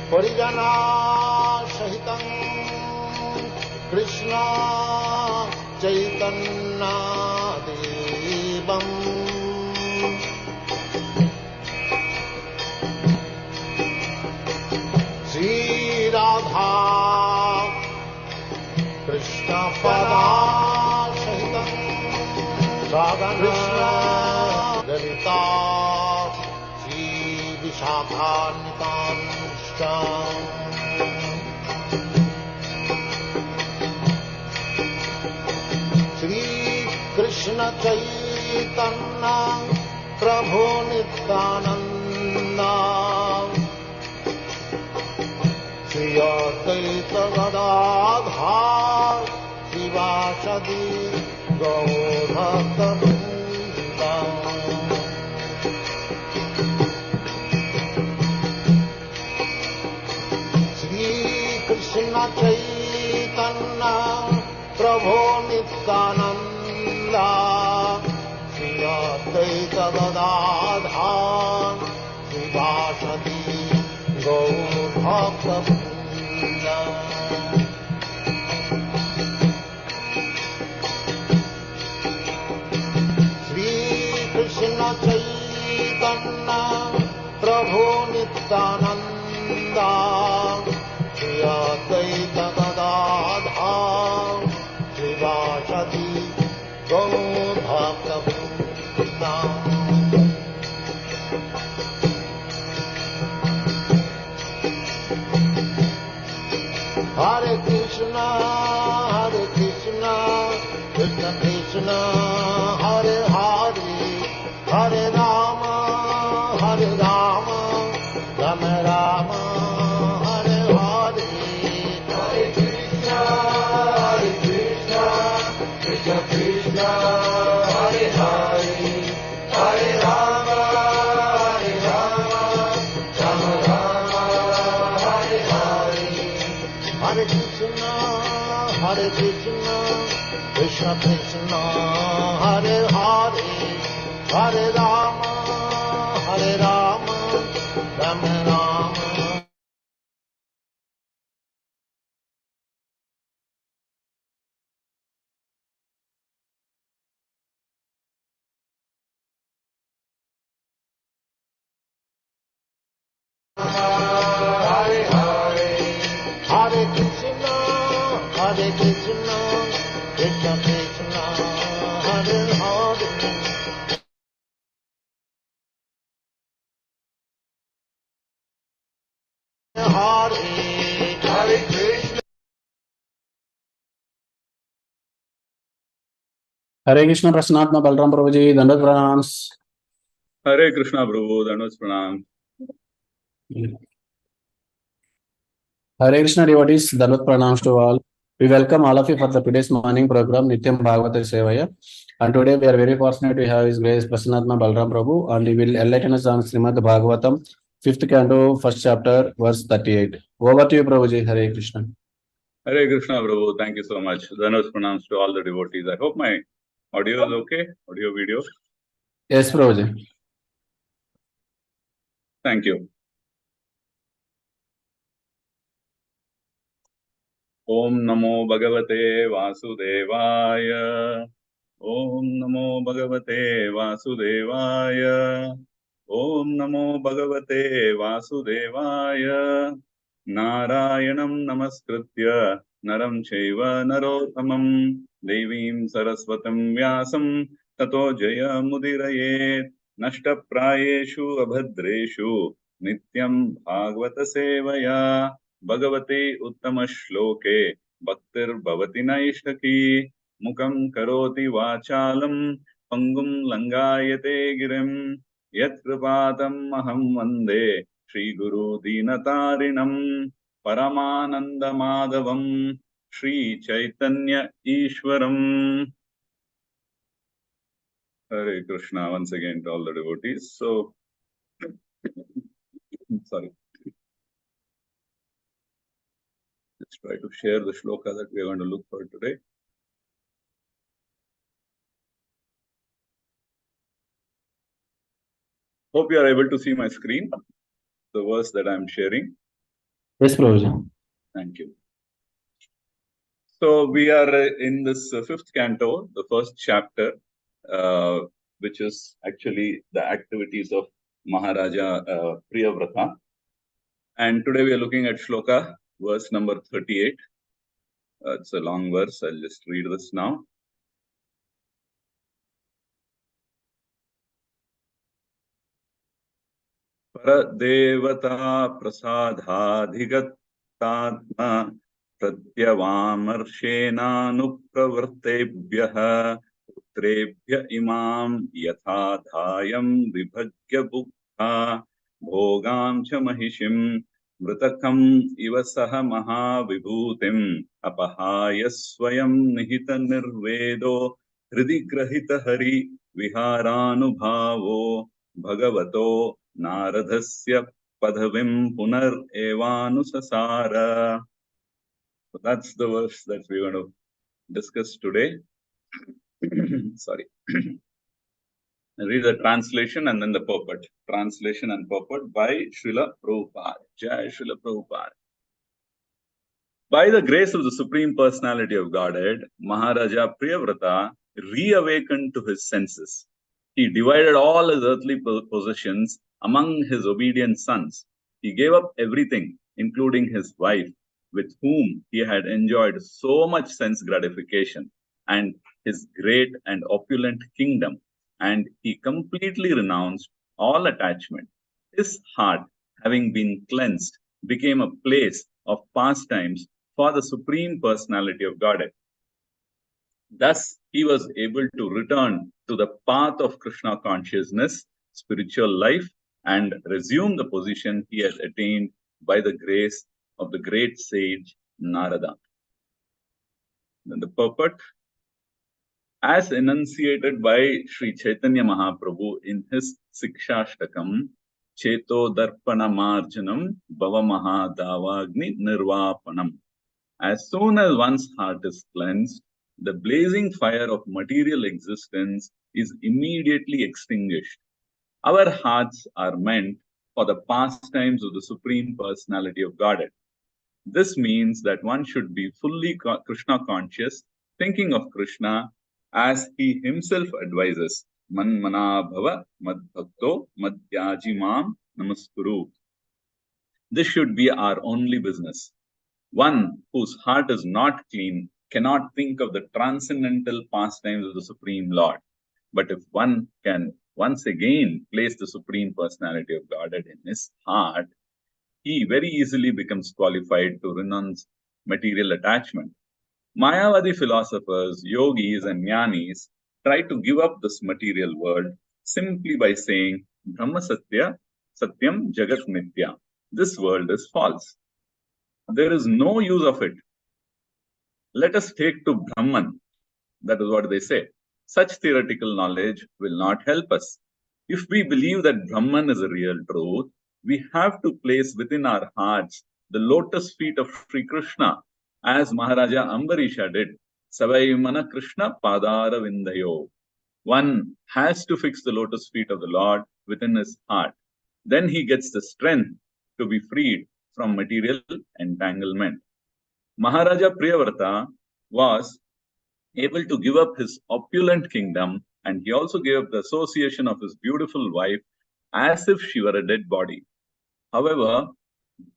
Parijana Sahitam Krishna Chaitanya Devam Sri Radha Krishna Pada Sahitam Krishna Lalita Sri Vishakhantam Shri Krishna Chaitanya Prabhu Nityananda Shri Advaita Gadadhar Shivasadi Gaurabhakta Krishna Chaitanya Prabhu Nityananda Shri Advaita Gadadhar Shivasadi Gaurabhakta Shri Krishna Chaitanya Prabhu Nityananda Shri Advaita Gadadhar Shivasadi Gaurabhakta Hare Krishna, Krishna Krishna, Hare Hare, Hare Rama, Rama Rama, Hare Hare. Hare Krishna, Krishna Krishna, Hare Hare, Hare Rama, Rama Rama, Hare Hare. Hare Krishna, Krishna Krishna, Hare Hare, Hare Rama, Rama Rama. Hare Hare, Hare Krishna, Krishna Krishna, Hare Hare. Hare Krishna. Hare Krishna, Prasannatma, Balaram Prabhu ji, Dandat Pranams. Hare Krishna, Prabhu, Dandat Pranam. Hare Krishna devotees, Dandat Pranams to all. We welcome all of you for the today's morning program, Nityam Bhagavatha Sevaya. And today we are very fortunate to have His Grace Prasannatma Balaram Prabhu, and he will enlighten us on Srimad Bhagavatam, 5th canto, 1st chapter, verse 38. Over to you, Prabhuji. Hare Krishna. Hare Krishna, Prabhu. Thank you so much. Dandat Pranams to all the devotees. I hope my audio is okay, audio, video. Yes, Prabhuji. Thank you. Om Namo Bhagavate Vasudevaya. Om Namo Bhagavate Vasudevaya. Om Namo Bhagavate Vasudevaya. Narayanam Namaskritya Naram Chaiva Narottamam Devim Saraswatam Vyasam Tato Jaya Mudirayet Nashtaprayeshu Abhadreshu Nityam Bhagavata Sevaya Bhagavate Uttama Shloke Bhaktir Bhavati Naishtaki Mukam Karoti Vachalam Pangum Langayate Girim Yat Kripatam Aham Vande Shri Guru Dinatarinam Paramananda Madhavam Shri Chaitanya Ishwaram. Hare Krishna once again to all the devotees. So, sorry. Let's try to share the shloka that we are going to look for today. Hope you are able to see my screen, the verse that I am sharing. Yes, Prabhuji. Thank you. So we are in this fifth canto, the first chapter, which is actually the activities of Maharaja Priyavrata. And today we are looking at shloka, verse number 38. It's a long verse. I'll just read this now. Paradevata prasadhadhigattatma pratyavamarshena पुत्रेभ्य इमाम यथा धायं विभज्य बुक्ता भोगां च महिषिं मृतकम् इव सह महाविभूतिम् अपहाय स्वयं निहित निर्वेदो हृदि ग्रहित हरि विहारानुभावो भगवतो नारदस्य पदवीं पुनरेवानुससार. So that's the verse that we're going to discuss today. Sorry. Read the translation and then the purport. Translation and purport by Srila Prabhupada. Jai Srila Prabhupada. By the grace of the Supreme Personality of Godhead, Maharaja Priyavrata reawakened to his senses. He divided all his earthly possessions among his obedient sons. He gave up everything, including his wife, with whom he had enjoyed so much sense gratification, and his great and opulent kingdom, and he completely renounced all attachment. His heart, having been cleansed, became a place of pastimes for the Supreme Personality of Godhead. Thus, he was able to return to the path of Krishna consciousness, spiritual life, and resume the position he had attained by the grace of the great sage Narada. Then the purport, as enunciated by Sri Chaitanya Mahaprabhu in his Sikshashtakam, Cheto Darpana Marjanam Bhava Mahadavagni Nirvapanam. As soon as one's heart is cleansed, the blazing fire of material existence is immediately extinguished. Our hearts are meant for the pastimes of the Supreme Personality of Godhead. This means that one should be fully Krishna conscious, thinking of Krishna as he himself advises, Manmana bhava madbhakto madhyajimam namaskuru. This should be our only business. One whose heart is not clean cannot think of the transcendental pastimes of the Supreme Lord. But if one can once again place the Supreme Personality of Godhead in his heart, he very easily becomes qualified to renounce material attachment. Mayavadi philosophers, yogis, and jnanis try to give up this material world simply by saying, Brahma Satya, Satyam Jagat Nitya. This world is false. There is no use of it. Let us take to Brahman. That is what they say. Such theoretical knowledge will not help us. If we believe that Brahman is a real truth, we have to place within our hearts the lotus feet of Sri Krishna, as Maharaja Ambarisha did. Sevaya Krishna Padara Vindayo. One has to fix the lotus feet of the Lord within his heart. Then he gets the strength to be freed from material entanglement. Maharaja Priyavrata was able to give up his opulent kingdom, and he also gave up the association of his beautiful wife as if she were a dead body. However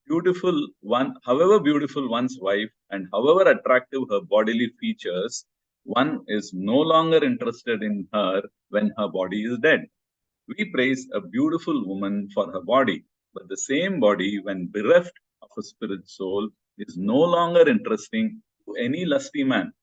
beautiful one's wife and however attractive her bodily features, one is no longer interested in her when her body is dead. We praise a beautiful woman for her body, but the same body, when bereft of a spirit soul, is no longer interesting to any lusty man.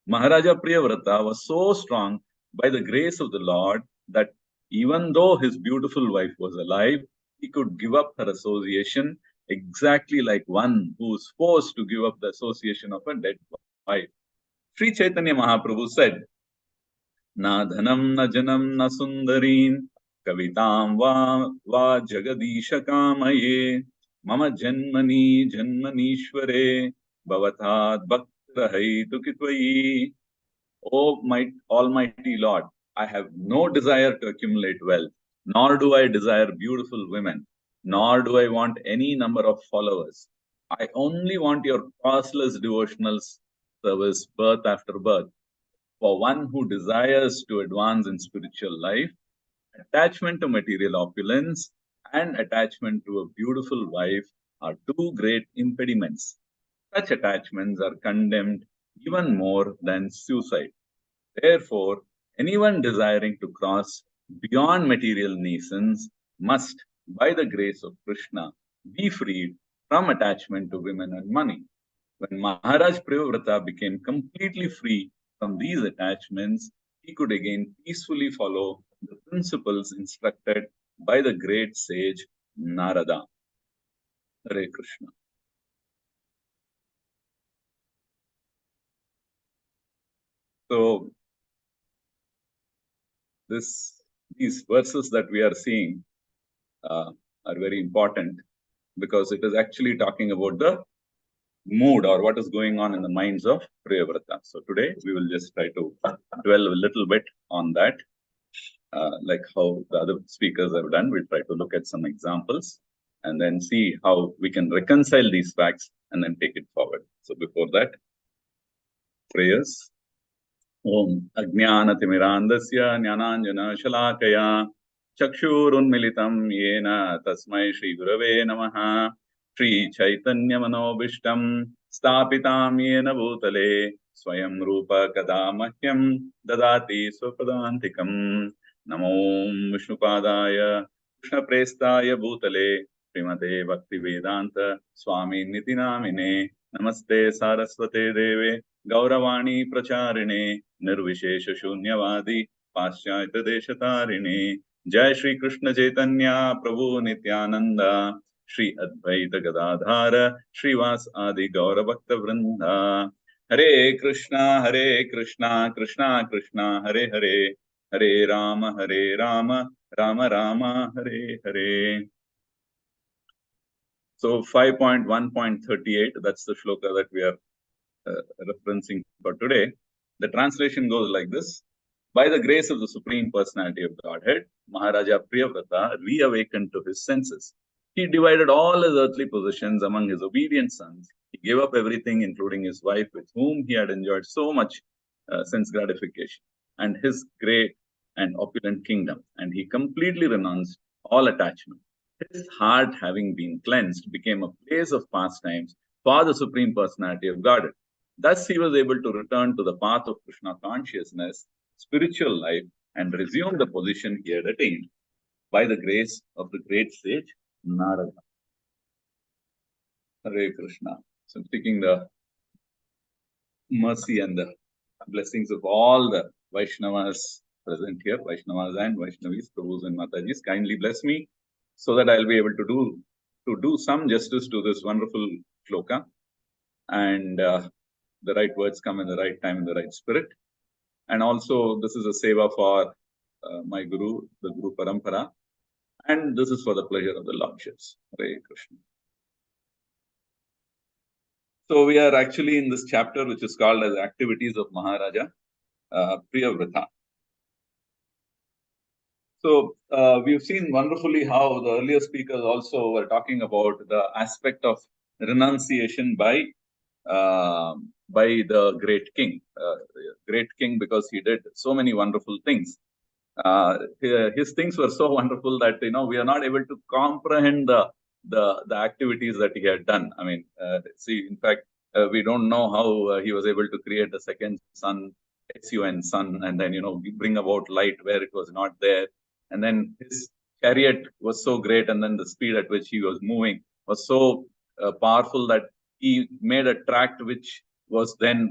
Maharaja Priyavrata was so strong by the grace of the Lord that even though his beautiful wife was alive, he could give up her association exactly like one who is forced to give up the association of a dead wife. Sri Chaitanya Mahaprabhu said, Na dhanam na janam na sundarin kavitam va jagadisha kamaye mama janmani janmanishware bhavatad bhaktrahaitu kitvayi. O my Almighty Lord, I have no desire to accumulate wealth, nor do I desire beautiful women, nor do I want any number of followers. I only want your costless devotional service birth after birth. For one who desires to advance in spiritual life, attachment to material opulence and attachment to a beautiful wife are two great impediments. Such attachments are condemned even more than suicide. Therefore, anyone desiring to cross beyond material nescience must, by the grace of Krishna, be freed from attachment to women and money. When Maharaj Priyavrata became completely free from these attachments, he could again peacefully follow the principles instructed by the great sage Narada. Hare Krishna. So, these verses that we are seeing are very important because it is actually talking about the mood or what is going on in the minds of Priyavrata. So today we will just try to dwell a little bit on that, like how the other speakers have done. We'll try to look at some examples and then see how we can reconcile these facts and then take it forward. So before that, prayers. Om Ajnanatimirandasya Jnananjana Shalakaya Chakshurunmilitam Yena Tasmai Shri Gurave Namaha Shri Chaitanya Manobishtam Stapitam Yena Bhutale Swayam Rupa Kadamahyam Dadati Swapadantikam Namo Vishnupadaya Krishna Prestaya Bhutale Srimate Bhakti Vedanta Swami Nitinamine Namaste Saraswate Deve गौरवाणी प्रचारिणे निर्विशेष शून्यवादी पाश्चात्य देशतारिणे जय श्री कृष्ण चैतन्य प्रभु नित्यानंद श्री अद्वैत गदाधार श्रीवास आदि गौर भक्त वृंदा हरे Krishna Krishna Krishna Hare Hare Hare Ram Ram Ram Hare Hare. So 5.1.38, that's the shloka that we are referencing for today. The translation goes like this. By the grace of the Supreme Personality of Godhead, Maharaja Priyavrata reawakened to his senses. He divided all his earthly possessions among his obedient sons. He gave up everything, including his wife, with whom he had enjoyed so much sense gratification, and his great and opulent kingdom, and he completely renounced all attachment. His heart, having been cleansed, became a place of pastimes for the Supreme Personality of Godhead. Thus, he was able to return to the path of Krishna consciousness, spiritual life, and resume the position he had attained by the grace of the great sage Narada. Hare Krishna. So, I'm seeking the mercy and the blessings of all the Vaishnavas present here, Vaishnavas and Vaishnavis, Prabhus and Matajis. Kindly bless me so that I'll be able to do some justice to this wonderful shloka, and the right words come in the right time, in the right spirit. And also, this is a seva for my Guru, the Guru Parampara, and this is for the pleasure of the Lordships. Hare Krishna. So, we are actually in this chapter, which is called as Activities of Maharaja Priyavrata. So, we've seen wonderfully how the earlier speakers also were talking about the aspect of renunciation by the great king, because he did so many wonderful things. His things were so wonderful that we are not able to comprehend the activities that he had done. I mean, see, in fact, we don't know how he was able to create a second sun, sun, and then bring about light where it was not there. And then his chariot was so great, and then the speed at which he was moving was so powerful that he made a tract which was then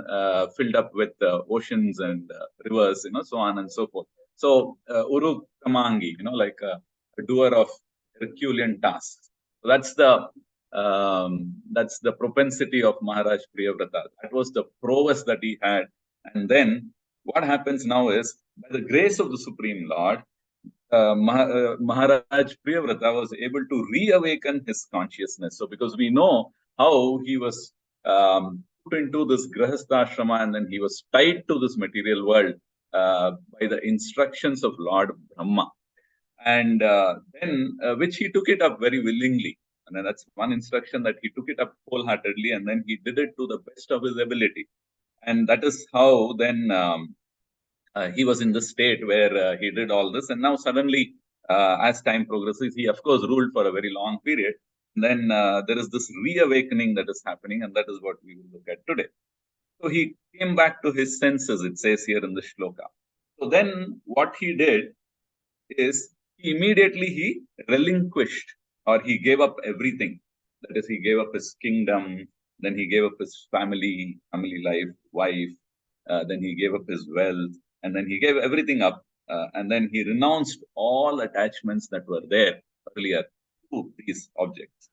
filled up with oceans and rivers, so on and so forth. So, Uru Kamangi, like a doer of Herculean tasks. So that's the propensity of Maharaj Priyavrata. That was the prowess that he had. And then what happens now is, by the grace of the Supreme Lord, Maharaj Priyavrata was able to reawaken his consciousness. So, because we know how he was put into this grahastha and then he was tied to this material world by the instructions of Lord Brahma, and then which he took it up very willingly. And then that's one instruction that he took it up wholeheartedly, and then he did it to the best of his ability. And that is how then he was in the state where he did all this. And now suddenly, as time progresses, he of course ruled for a very long period. And then there is this reawakening that is happening, and that is what we will look at today. So he came back to his senses, it says here in the shloka. So then what he did is immediately he relinquished, or he gave up everything. That is, he gave up his kingdom, then he gave up his family life, wife, then he gave up his wealth, and then he gave everything up, and then he renounced all attachments that were there earlier to these objects.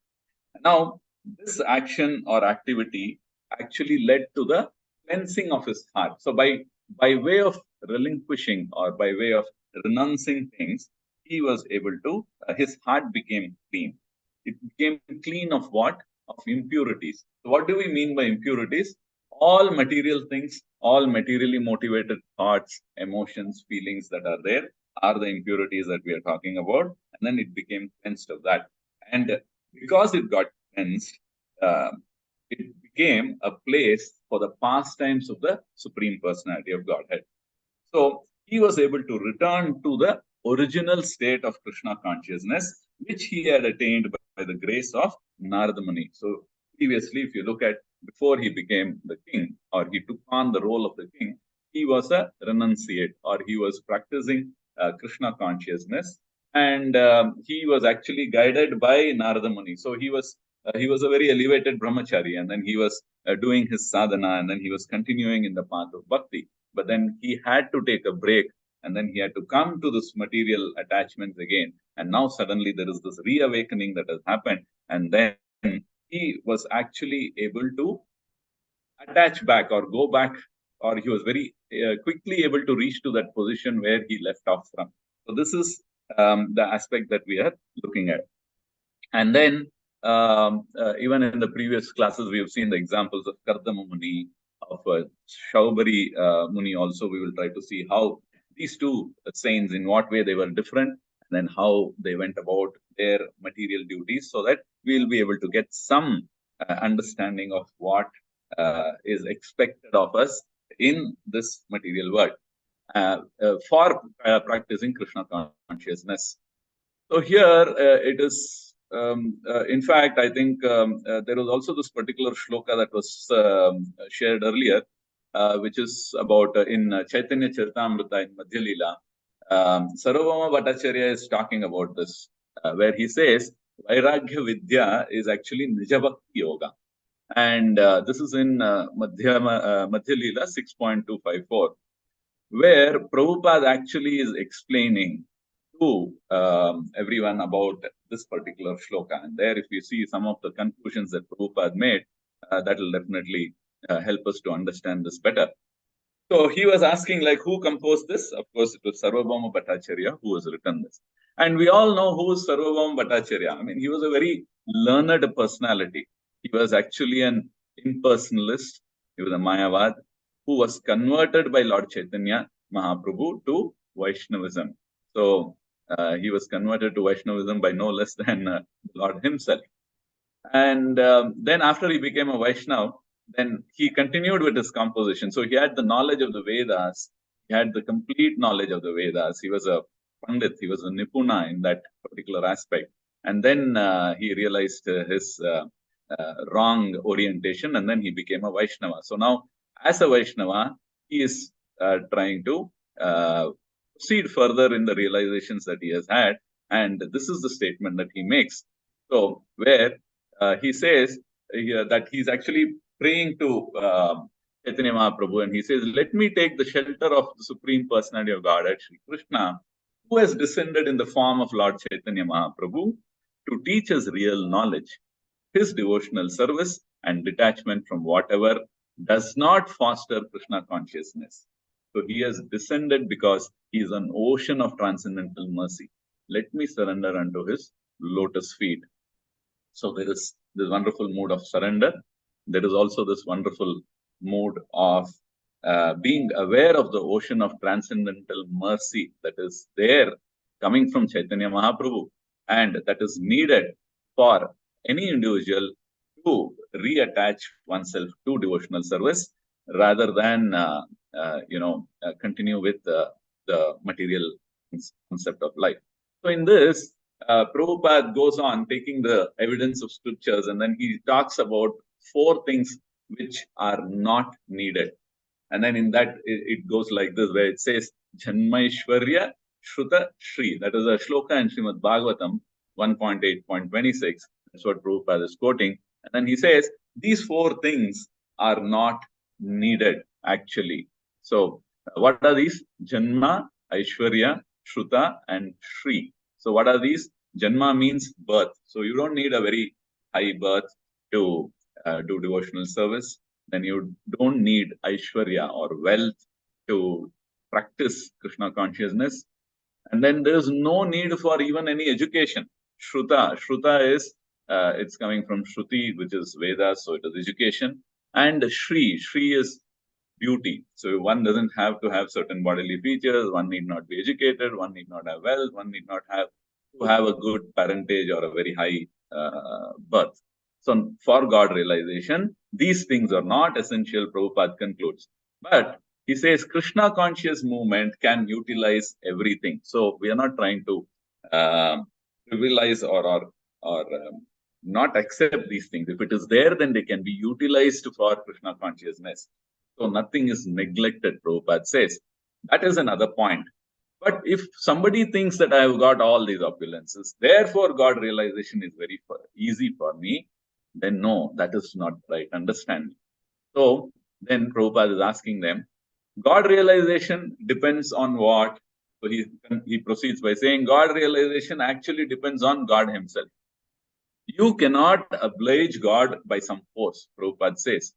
Now, this action or activity actually led to the cleansing of his heart. So by way of relinquishing or by way of renouncing things, he was able to, his heart became clean. It became clean of what? Of impurities. So what do we mean by impurities? All material things, all materially motivated thoughts, emotions, feelings that are there are the impurities that we are talking about. And then it became cleansed of that. And because it got cleansed, it became a place for the pastimes of the Supreme Personality of Godhead. So he was able to return to the original state of Krishna consciousness, which he had attained by the grace of Narada Muni. So previously, if you look at before he became the king, or he took on the role of the king, he was a renunciate, or he was practicing Krishna consciousness, and he was actually guided by Narada Muni. So he was a very elevated brahmachari, and then he was doing his sadhana, and then he was continuing in the path of bhakti. But then he had to take a break, and then he had to come to this material attachments again. And now suddenly there is this reawakening that has happened, and then he was actually able to attach back or go back, or he was very quickly able to reach to that position where he left off from. So this is the aspect that we are looking at. And then even in the previous classes, we have seen the examples of Kardama Muni, of Shaubari Muni also. We will try to see how these two saints, in what way they were different, and then how they went about their material duties, so that we will be able to get some understanding of what is expected of us in this material world for practicing Krishna consciousness. So here it is, in fact, I think there was also this particular shloka that was shared earlier, which is about in Chaitanya Charitamrita in Madhya Leela. Sarvabhauma Bhattacharya is talking about this, where he says, Vairagya Vidya is actually Nijabhakti Yoga. And this is in Madhya Leela 6.254, where Prabhupada actually is explaining to everyone about this particular shloka. And there, if you see some of the conclusions that Prabhupada made, that will definitely help us to understand this better. So he was asking, like, who composed this? Of course, it was Sarvabhauma Bhattacharya who has written this. And we all know who is Sarvabhauma Bhattacharya. I mean, he was a very learned personality. He was actually an impersonalist. He was a Mayavad who was converted by Lord Chaitanya Mahaprabhu to Vaishnavism. So he was converted to Vaishnavism by no less than Lord himself. And then after he became a Vaishnava, then he continued with his composition. So he had the knowledge of the Vedas. He had the complete knowledge of the Vedas. He was a Pandit. He was a Nipuna in that particular aspect. And then he realized his wrong orientation, and then he became a Vaishnava. So now, as a Vaishnava, he is trying to proceed further in the realizations that he has had. And this is the statement that he makes. So where he says that he's actually praying to Chaitanya Mahaprabhu, and he says, let me take the shelter of the Supreme Personality of Godhead, Shri Krishna, who has descended in the form of Lord Chaitanya Mahaprabhu to teach us real knowledge, his devotional service and detachment from whatever does not foster Krishna consciousness. So he has descended because he is an ocean of transcendental mercy. Let me surrender unto his lotus feet. So there is this wonderful mood of surrender. There is also this wonderful mood of being aware of the ocean of transcendental mercy that is there coming from Chaitanya Mahaprabhu, and that is needed for any individual to reattach oneself to devotional service rather than continue with the material concept of life. So in this, Prabhupada goes on taking the evidence of scriptures, and then he talks about 4 things which are not needed. And then in that, it goes like this, where it says, Janmaishwarya Shruta Shri. That is a shloka in Srimad Bhagavatam 1.8.26. That's what Prabhupada is quoting. And then he says, these 4 things are not needed, actually. So, what are these? Janma, Aishwarya, Shruta, and Shri. So, what are these? Janma means birth. So, you don't need a very high birth to do devotional service. Then you don't need Aishwarya or wealth to practice Krishna consciousness. And then there's no need for even any education. Shruta. Shruta is, it's coming from Shruti, which is Vedas, so it is education. And Shri. Shri is beauty. So one doesn't have to have certain bodily features, one need not be educated, one need not have wealth, one need not have to have a good parentage or a very high birth. So for God realization, these things are not essential, Prabhupada concludes. But he says Krishna conscious movement can utilize everything. So we are not trying to trivialize or not accept these things. If it is there, then they can be utilized for Krishna consciousness. So nothing is neglected, Prabhupada says. That is another point. But if somebody thinks that I have got all these opulences, therefore God realization is very easy for me, then no, that is not right understanding. So then Prabhupada is asking them, God realization depends on what? So he proceeds by saying, God realization actually depends on God himself. You cannot oblige God by some force, Prabhupada says.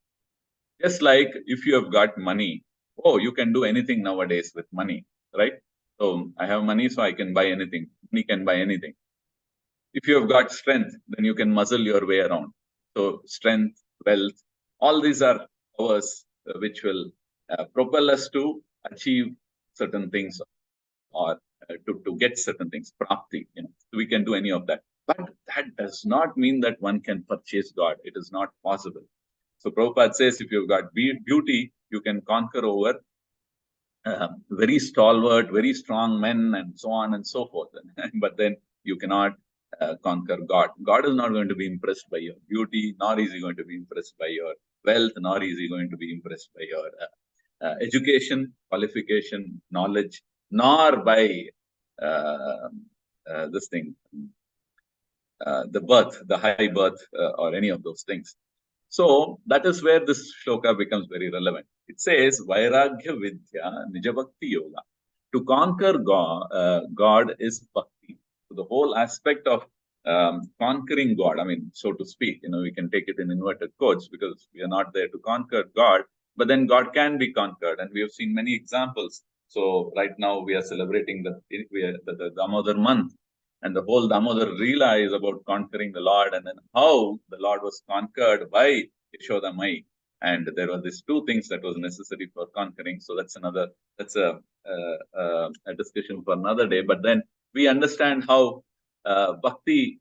Just like if you have got money, oh, you can do anything nowadays with money, right? So I have money, so I can buy anything. Money can buy anything. If you have got strength, then you can muzzle your way around. So strength, wealth, all these are powers which will propel us to achieve certain things or to get certain things, prapti. We can do any of that. But that does not mean that one can purchase God. It is not possible. So Prabhupada says, if you've got beauty, you can conquer over very stalwart, very strong men and so on and so forth. But then you cannot conquer God. God is not going to be impressed by your beauty, nor is he going to be impressed by your wealth, nor is he going to be impressed by your education, qualification, knowledge, nor by this thing, the birth, the high birth, or any of those things. So that is where this shloka becomes very relevant. It says, Vairagya Vidya Nijabhakti Yoga. To conquer God is bhakti. So the whole aspect of conquering God, I mean, so to speak, we can take it in inverted quotes because we are not there to conquer God, but then God can be conquered. And we have seen many examples. So right now we are celebrating the Damodar month. And the whole Damodar Leela is about conquering the Lord, and then how the Lord was conquered by Yashoda Mai. And there were these 2 things that was necessary for conquering. So that's a discussion for another day. But then we understand how bhakti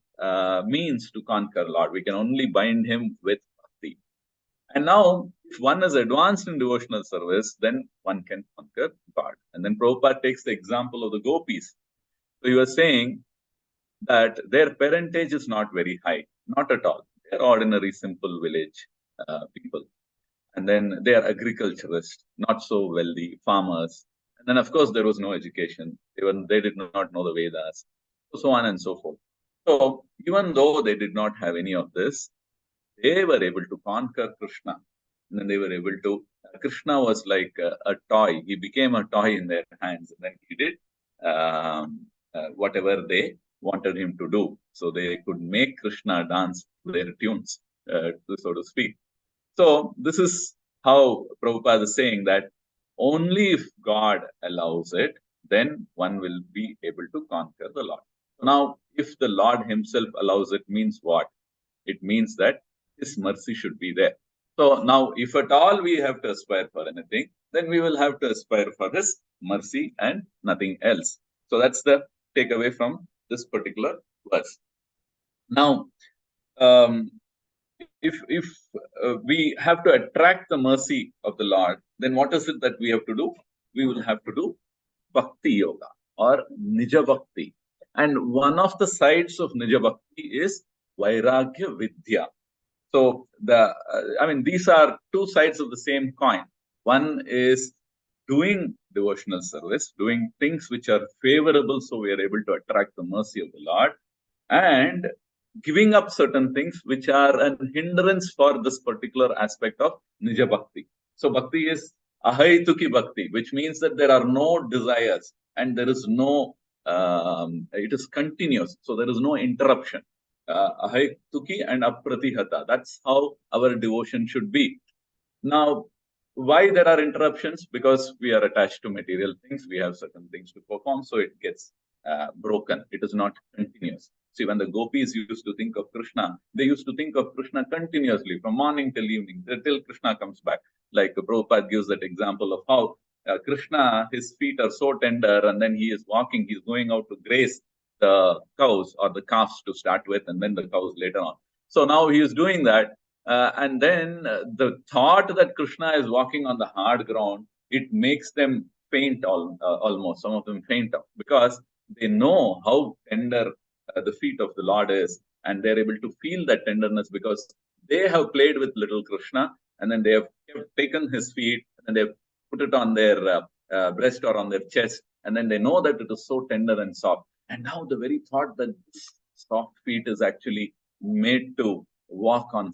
means to conquer Lord. We can only bind him with bhakti. And now, if one is advanced in devotional service, then one can conquer God. And then Prabhupada takes the example of the gopis. So he was saying that their parentage is not very high, not at all. They're ordinary, simple village people. And then they are agriculturists, not so wealthy, farmers. And then, of course, there was no education. They did not know the Vedas, so on and so forth. So even though they did not have any of this, they were able to conquer Krishna. And then they were able to, Krishna was like a toy. He became a toy in their hands. And then he did whatever they wanted him to do. So they could make Krishna dance to their tunes, so to speak. So this is how Prabhupada is saying that only if God allows it, then one will be able to conquer the Lord. Now, if the Lord himself allows it, means what? It means that his mercy should be there. So now, if at all we have to aspire for anything, then we will have to aspire for his mercy and nothing else. So that's the takeaway from this particular verse. Now, if we have to attract the mercy of the Lord, then what is it that we have to do? We will have to do bhakti yoga or nija bhakti. And one of the sides of nija bhakti is vairagya vidya. So these are two sides of the same coin. One is doing devotional service, doing things which are favorable, so we are able to attract the mercy of the Lord, and giving up certain things which are a hindrance for this particular aspect of Nija Bhakti. So Bhakti is Ahaituki Bhakti, which means that there are no desires and there is no, it is continuous. So there is no interruption. Ahaituki and Apratihata. That's how our devotion should be. Now, why there are interruptions? Because we are attached to material things. We have certain things to perform, so it gets broken. It is not continuous. See, when the gopis used to think of Krishna, they used to think of Krishna continuously from morning till evening, till Krishna comes back. Like Prabhupada gives that example of how Krishna, his feet are so tender, and then he is walking, he's going out to graze the cows or the calves to start with, and then the cows later on. So now he is doing that. And then the thought that Krishna is walking on the hard ground, it makes them faint almost. Some of them faint because they know how tender the feet of the Lord is, and they're able to feel that tenderness because they have played with little Krishna, and then they have taken his feet and they've put it on their breast or on their chest, and then they know that it is so tender and soft. And now the very thought that this soft feet is actually made to walk on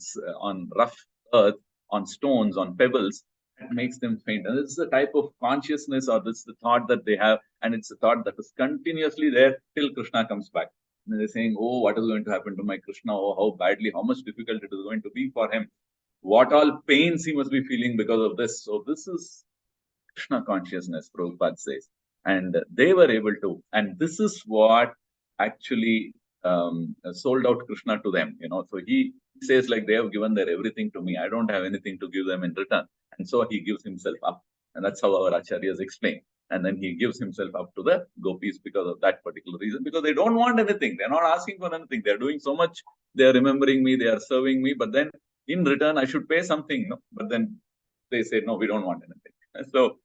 rough earth, on stones, on pebbles, it makes them faint. And this is the type of consciousness, or this is the thought that they have, and it's a thought that is continuously there till Krishna comes back. And they're saying, oh, what is going to happen to my Krishna? Oh, how badly, how much difficult it is going to be for him. What all pains he must be feeling because of this. So this is Krishna consciousness, Prabhupada says. And they were able to, and this is what actually sold out Krishna to them. So he says, like, they have given their everything to me. I don't have anything to give them in return. And so he gives himself up. And that's how our acharyas explain. And then he gives himself up to the gopis because of that particular reason, because they don't want anything. They're not asking for anything. They're doing so much. They're remembering me. They are serving me. But then in return, I should pay something. No? But then they say, no, we don't want anything. And so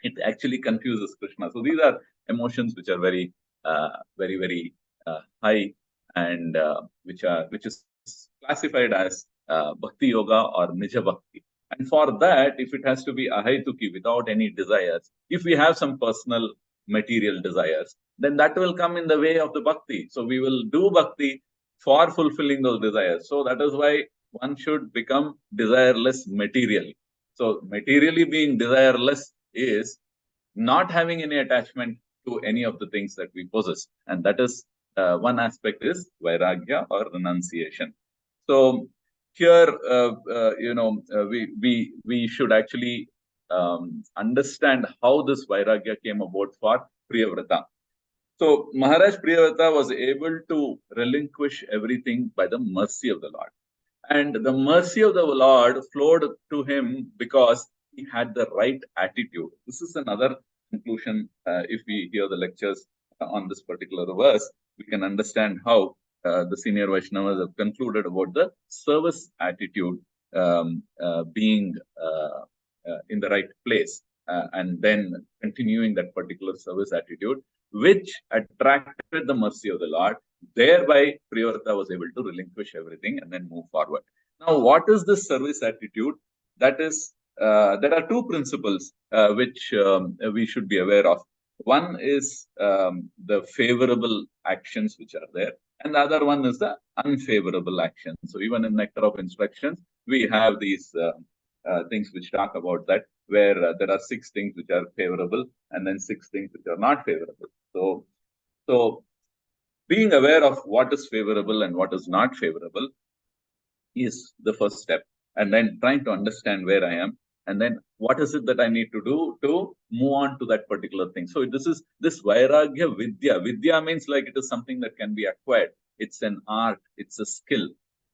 it actually confuses Krishna. So these are emotions which are very, very high, and which is classified as bhakti yoga or nija bhakti. And for that, if it has to be ahaituki, without any desires, if we have some personal material desires, then that will come in the way of the bhakti. So we will do bhakti for fulfilling those desires. So that is why one should become desireless materially. So materially being desireless is not having any attachment to any of the things that we possess. And that is one aspect is vairagya or renunciation. So here, we should actually understand how this vairagya came about for Priyavrata. So Maharaj Priyavrata was able to relinquish everything by the mercy of the Lord. And the mercy of the Lord flowed to him because he had the right attitude. This is another conclusion. If we hear the lectures on this particular verse, we can understand how the senior Vaishnavas have concluded about the service attitude being in the right place, and then continuing that particular service attitude, which attracted the mercy of the Lord. Thereby, Priyavrata was able to relinquish everything and then move forward. Now, what is this service attitude? That is, there are two principles which we should be aware of. One is the favorable actions which are there, and the other one is the unfavorable actions. So even in Nectar of Instructions, we have these things which talk about that, where there are 6 things which are favorable and then 6 things which are not favorable. So being aware of what is favorable and what is not favorable is the first step. And then trying to understand where I am, and then what is it that I need to do to move on to that particular thing. So this is this vairagya vidya. Vidya means like it is something that can be acquired. It's an art. It's a skill.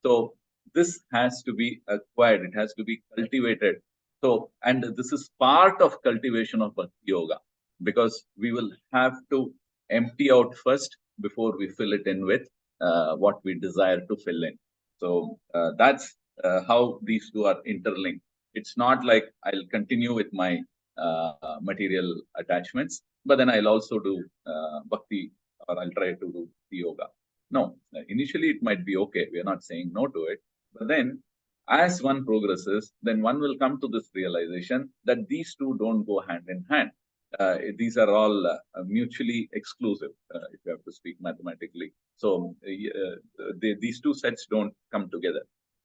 So this has to be acquired. It has to be cultivated. So, and this is part of cultivation of bhakti yoga, because we will have to empty out first before we fill it in with what we desire to fill in. So that's how these two are interlinked. It's not like I'll continue with my material attachments, but then I'll also do bhakti, or I'll try to do yoga. No, initially it might be okay. We are not saying no to it. But then as one progresses, then one will come to this realization that these two don't go hand in hand. These are all mutually exclusive, if you have to speak mathematically. So these two sets don't come together.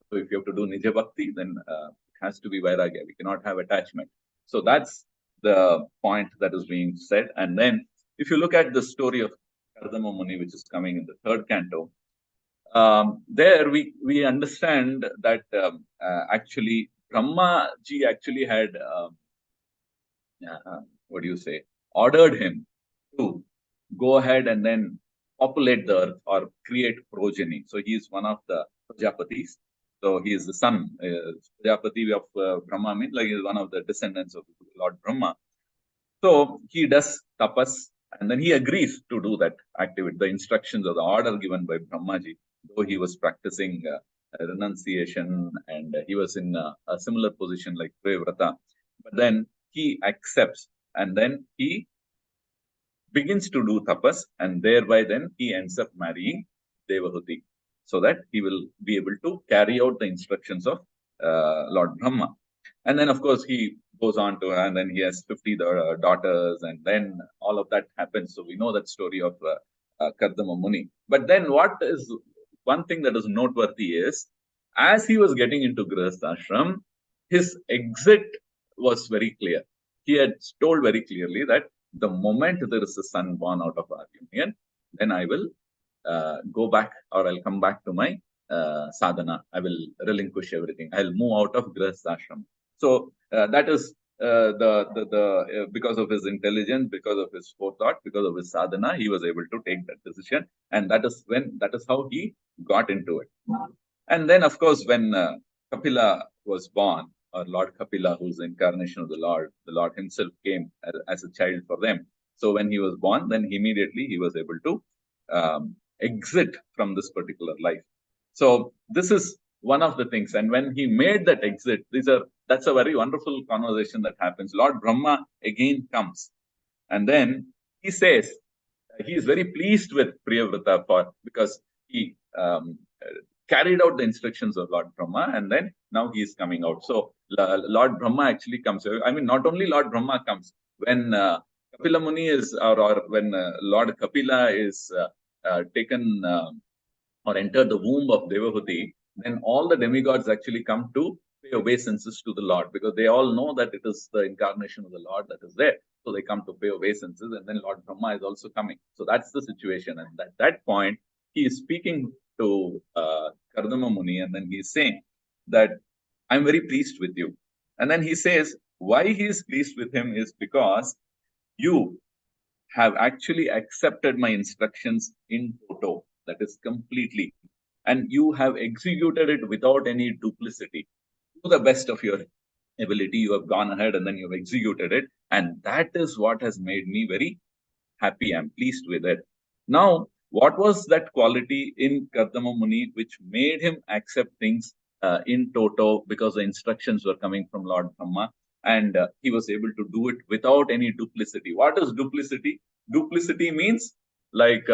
So if you have to do Nija Bhakti, then it has to be Vairagya. We cannot have attachment. So that's the point that is being said. And then if you look at the story of Kardama Muni, which is coming in the third canto, there we understand that actually Brahma ji actually had what do you say, ordered him to go ahead and then populate the earth or create progeny. So he is one of the Prajapatis. So he is the son. Prajapati of Brahma means like he is one of the descendants of Lord Brahma. So he does tapas, and then he agrees to do that activity. The instructions or the order given by Brahmaji, though he was practicing renunciation and he was in a similar position like Prevrata, but then he accepts and then he begins to do tapas, and thereby then he ends up marrying Devahuti, so that he will be able to carry out the instructions of Lord Brahma. And then, of course, he goes on to, and then he has 50 daughters, and then all of that happens. So we know that story of Kardama Muni. But then what is one thing that is noteworthy is, as he was getting into Grihastha Ashram, his exit was very clear. He had told very clearly that the moment there is a son born out of our union, then I will go back, or I'll come back to my sadhana. I will relinquish everything. I'll move out of Grihastha Ashram. So that is because of his intelligence, because of his forethought, because of his sadhana, he was able to take that decision, and that is how he got into it. And then, of course, when Kapila was born, or Lord Kapila, who's the incarnation of the Lord himself came as a child for them. So when he was born, then immediately he was able to exit from this particular life. So this is one of the things. And when he made that exit, that's a very wonderful conversation that happens. Lord Brahma again comes, and then he says he is very pleased with Priyavrata because he carried out the instructions of Lord Brahma, and then now he is coming out. So Lord Brahma actually comes. I mean, not only Lord Brahma comes, when Kapila Muni is, or when Lord Kapila is taken or enter the womb of Devahuti, then all the demigods actually come to pay obeisances to the Lord, because they all know that it is the incarnation of the Lord that is there. So they come to pay obeisances, and then Lord Brahma is also coming. So that's the situation. And at that point, he is speaking to Kardama Muni, and then he is saying that I'm very pleased with you. And then he says why he is pleased with him is because you have actually accepted my instructions in toto, that is completely, and you have executed it without any duplicity. To the best of your ability, you have gone ahead and then you have executed it, and that is what has made me very happy. I'm pleased with it. Now, what was that quality in Kardama Muni which made him accept things in toto, because the instructions were coming from Lord Brahma, and he was able to do it without any duplicity? What is duplicity? Duplicity means like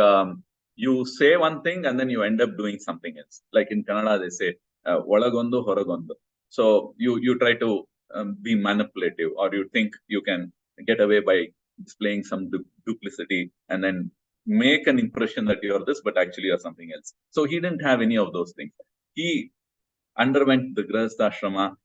you say one thing and then you end up doing something else. Like in Kannada, they say "Olagondo horagondo." So you try to be manipulative, or you think you can get away by displaying some duplicity and then make an impression that you're this, but actually you're something else. So he didn't have any of those things. He underwent the Grihastha Ashrama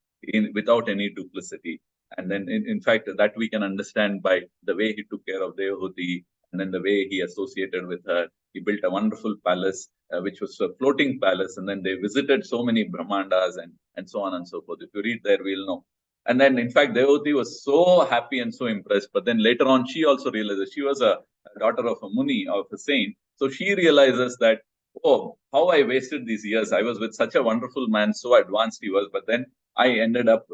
without any duplicity. And then, in fact, that we can understand by the way he took care of Devahuti, and then the way he associated with her. He built a wonderful palace, which was a floating palace, and then they visited so many Brahmandas and so on and so forth. If you read there, we'll know. And then, in fact, Devahuti was so happy and so impressed. But then later on, she also realizes she was a daughter of a Muni, of a saint. So she realizes that, oh, how I wasted these years. I was with such a wonderful man, so advanced he was, but then I ended up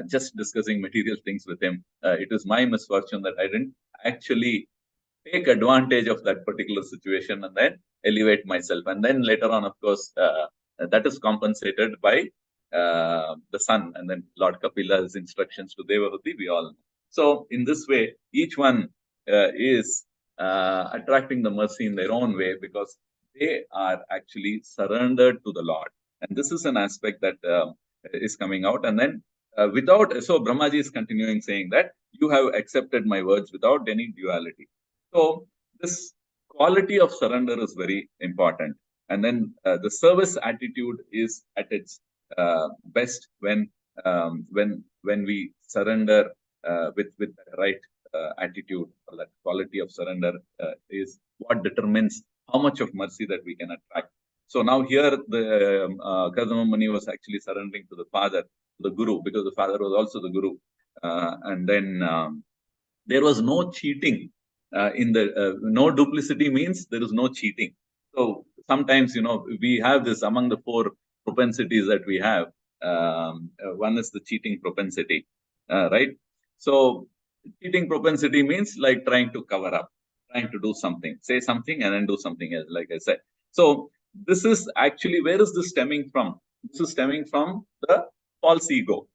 just discussing material things with him. It is my misfortune that I didn't actually take advantage of that particular situation and then elevate myself. And then later on, of course, that is compensated by the son, and then Lord Kapila's instructions to Devahuti, we all know. So in this way, each one is attracting the mercy in their own way because they are actually surrendered to the Lord. And this is an aspect that is coming out. And then so Brahmaji is continuing saying that you have accepted my words without any duality. So this quality of surrender is very important. And then the service attitude is at its best when we surrender with the right attitude, or that quality of surrender is what determines how much of mercy that we can attract. So now here the Kardama Muni was actually surrendering to the father, the guru, because the father was also the guru. And then there was no cheating in the no duplicity means there is no cheating. So sometimes we have this among the 4 propensities that we have. One is the cheating propensity, right? So cheating propensity means like trying to cover up, trying to do something, say something and then do something else, like I said. So this is actually, where is this stemming from? This is stemming from the false ego.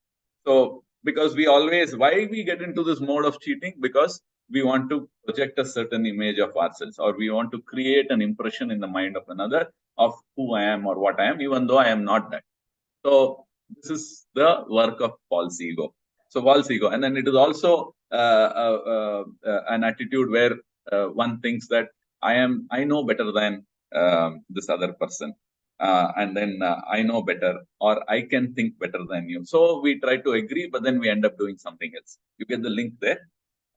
So because why we get into this mode of cheating? Because we want to project a certain image of ourselves, or we want to create an impression in the mind of another of who I am or what I am, even though I am not that. So this is the work of false ego. So false ego, and then it is also an attitude where one thinks that I know better than this other person, and then I know better, or I can think better than you. So we try to agree, but then we end up doing something else. You get the link there.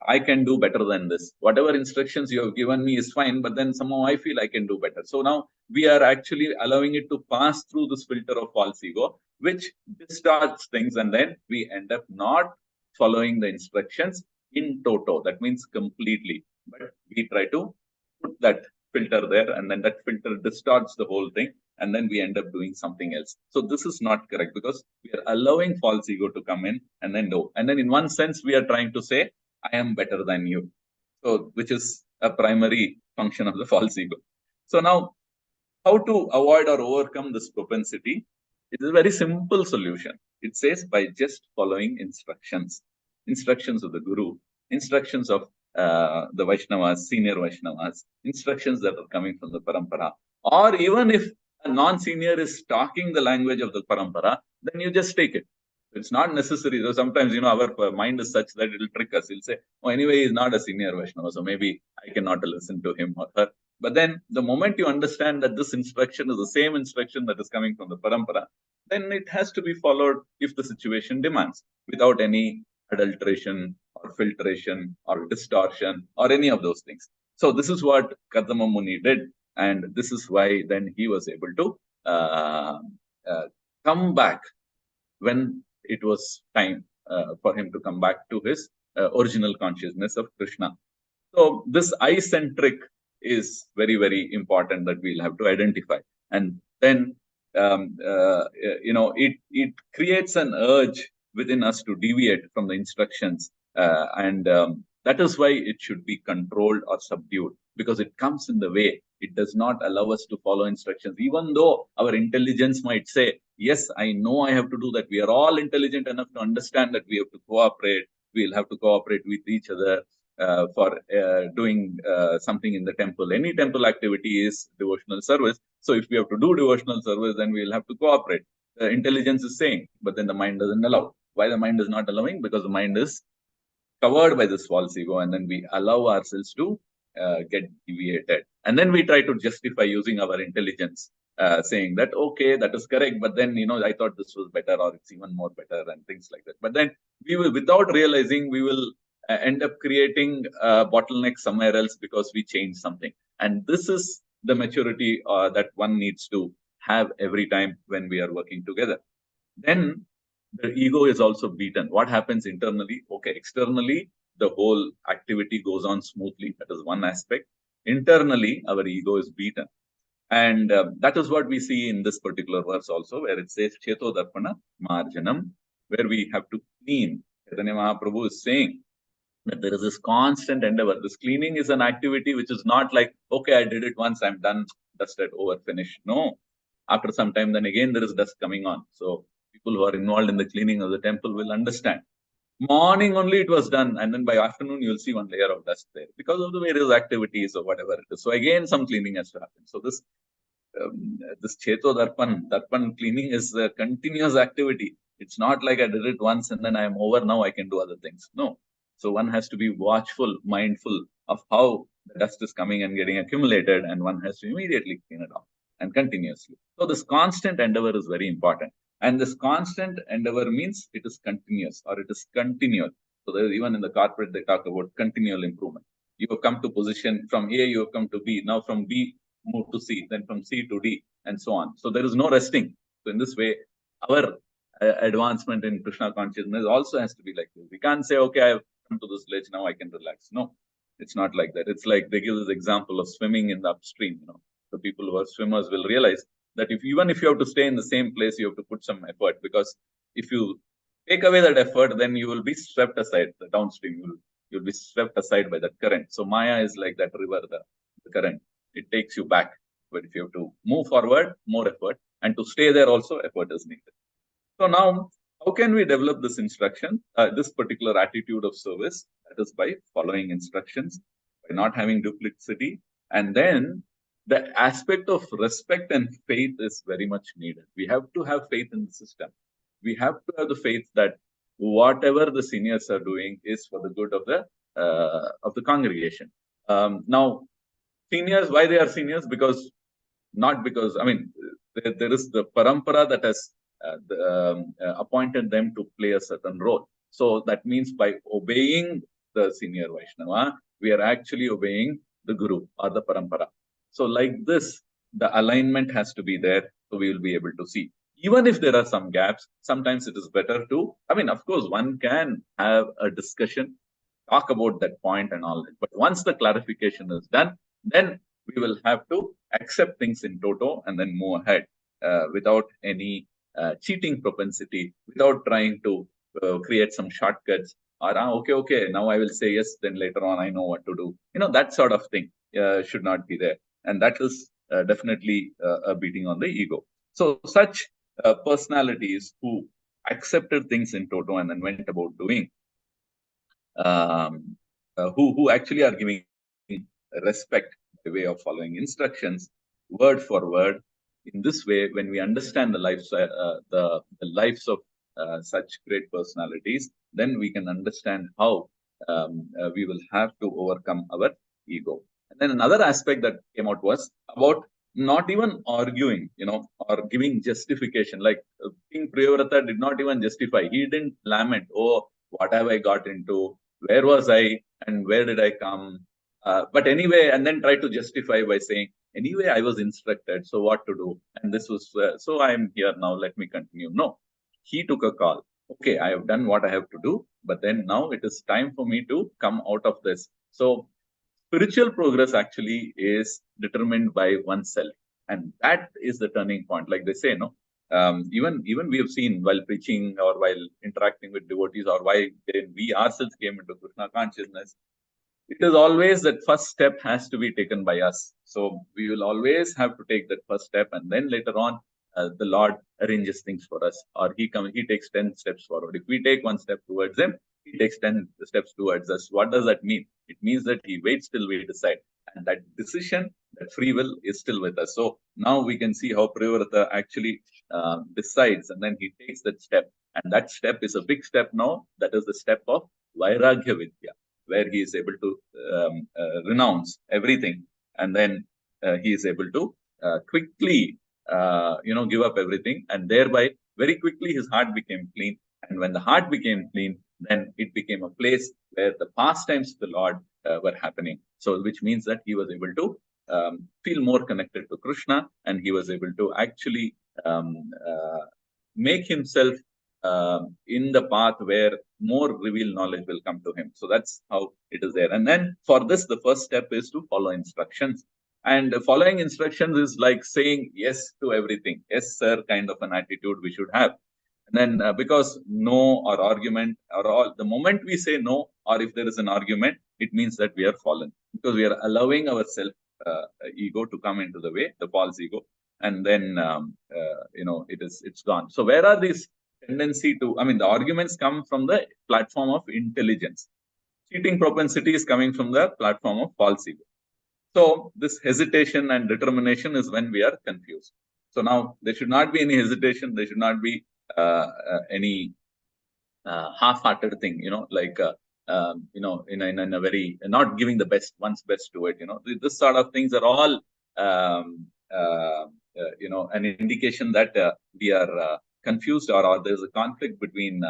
I can do better than this. Whatever instructions you have given me is fine, but then somehow I feel I can do better. So now we are actually allowing it to pass through this filter of false ego, which distorts things, and then we end up not following the instructions in toto. That means completely. But we try to put that filter there, and then that filter distorts the whole thing, and then we end up doing something else. So this is not correct, because we are allowing false ego to come in and then do. And then in one sense, we are trying to say, I am better than you. So, which is a primary function of the false ego. So now, how to avoid or overcome this propensity? It is a very simple solution. It says by just following instructions of the Guru, instructions of the Vaishnavas, senior Vaishnavas, instructions that are coming from the Parampara. Or even if a non-senior is talking the language of the Parampara, then you just take it. It's not necessary. So sometimes, our mind is such that it will trick us. It'll say, oh, anyway, he's not a senior Vaishnava, so maybe I cannot listen to him or her. But then the moment you understand that this instruction is the same instruction that is coming from the Parampara, then it has to be followed if the situation demands, without any adulteration or filtration or distortion or any of those things. So this is what Kardama Muni did. And this is why then he was able to come back when it was time for him to come back to his original consciousness of Krishna. So this I-centric is very, very important that we'll have to identify. And then, it creates an urge within us to deviate from the instructions. And that is why it should be controlled or subdued, because it comes in the way. It does not allow us to follow instructions, even though our intelligence might say, yes, I know I have to do that. We are all intelligent enough to understand that we have to cooperate. We'll have to cooperate with each other for doing something in the temple. Any temple activity is devotional service. So if we have to do devotional service, then we'll have to cooperate. The intelligence is saying, but then the mind doesn't allow. Why the mind is not allowing? Because the mind is covered by this false ego, and then we allow ourselves to get deviated. And then we try to justify using our intelligence, saying that, okay, that is correct, but then, I thought this was better, or it's even more better, and things like that. But then we will, without realizing, we will end up creating a bottleneck somewhere else because we change something. And this is the maturity that one needs to have every time when we are working together. Then the ego is also beaten. What happens internally? Okay, externally, the whole activity goes on smoothly. That is one aspect. Internally, our ego is beaten. And that is what we see in this particular verse also, where it says, Cheto Darpana Marjanam, where we have to clean. Chaitanya Mahaprabhu is saying that there is this constant endeavor. This cleaning is an activity which is not like, okay, I did it once, I'm done, dusted, over, finished. No. After some time, then again there is dust coming on. So people who are involved in the cleaning of the temple will understand. Morning only it was done, and then by afternoon you'll see one layer of dust there because of the various activities or whatever it is. So again, some cleaning has to happen. So this Cheto Darpan cleaning is a continuous activity. It's not like I did it once and then I am over. Now I can do other things. No. So one has to be watchful, mindful of how the dust is coming and getting accumulated, and one has to immediately clean it off and continuously. So this constant endeavor is very important. And this constant endeavor means it is continuous or it is continual. So there, even in the corporate, they talk about continual improvement. You have come to position from A, you have come to B. Now from B, move to C, then from C to D, and so on. So there is no resting. So in this way, our advancement in Krishna consciousness also has to be like this. We can't say, okay, I've come to this stage, now I can relax. No, it's not like that. It's like they give this example of swimming in the upstream. The people who are swimmers will realize that even if you have to stay in the same place, you have to put some effort, because if you take away that effort, then you will be swept aside. The downstream, you'll be swept aside by that current. So Maya is like that river, the current. It takes you back. But if you have to move forward, more effort, and to stay there also, effort is needed. So now, how can we develop this instruction, this particular attitude of service? That is by following instructions, by not having duplicity, and then the aspect of respect and faith is very much needed. We have to have faith in the system. We have to have the faith that whatever the seniors are doing is for the good of the congregation. Now, seniors, why they are seniors? Not because, I mean, there is the parampara that has appointed them to play a certain role. So that means by obeying the senior Vaishnava, we are actually obeying the Guru or the parampara. So like this, the alignment has to be there, so we will be able to see. Even if there are some gaps, sometimes it is better to, I mean, of course, one can have a discussion, talk about that point and all that. But once the clarification is done, then we will have to accept things in toto and then move ahead without any cheating propensity, without trying to create some shortcuts or, okay, now I will say yes, then later on I know what to do. That sort of thing should not be there. And that is definitely a beating on the ego. So such personalities who accepted things in toto and then went about doing, who actually are giving respect by way of following instructions, word for word. In this way, when we understand the lives of such great personalities, then we can understand how we will have to overcome our ego. And then another aspect that came out was about not even arguing, or giving justification. Like King Priyavrata did not even justify. He didn't lament, oh, what have I got into? Where was I? And where did I come? But anyway, and then try to justify by saying, anyway, I was instructed, so what to do? And this was, so I am here now, let me continue. No, he took a call. Okay, I have done what I have to do, but then now it is time for me to come out of this. So spiritual progress actually is determined by oneself. And that is the turning point. Like they say, even we have seen while preaching or while interacting with devotees, or while we ourselves came into Krishna consciousness, it is always that first step has to be taken by us. So we will always have to take that first step, and then later on, the Lord arranges things for us, or he takes 10 steps forward. If we take one step towards him, he takes 10 steps towards us. What does that mean? It means that he waits till we decide, and that decision, that free will, is still with us. So now we can see how Priyavrata actually decides, and then he takes that step, and that step is a big step now. That is the step of Vairagya Vidya, where he is able to renounce everything, and then he is able to quickly, give up everything, and thereby very quickly his heart became clean. And when the heart became clean, then it became a place where the pastimes of the Lord were happening. So, which means that he was able to feel more connected to Krishna, and he was able to actually make himself in the path where more revealed knowledge will come to him. So that's how it is there. And then for this, the first step is to follow instructions. And following instructions is like saying yes to everything. Yes, sir, kind of an attitude we should have. And then because no or argument or all, the moment we say no, or if there is an argument, it means that we are fallen, because we are allowing our self ego to come into the way, the false ego. and then it's gone. So where are these tendency to? I mean, the arguments come from the platform of intelligence. Cheating propensity is coming from the platform of false ego. So this hesitation and determination is when we are confused. So now there should not be any hesitation. There should not be any half-hearted thing, in a very not giving the one's best to it. This sort of things are all, an indication that we are confused, or there's a conflict between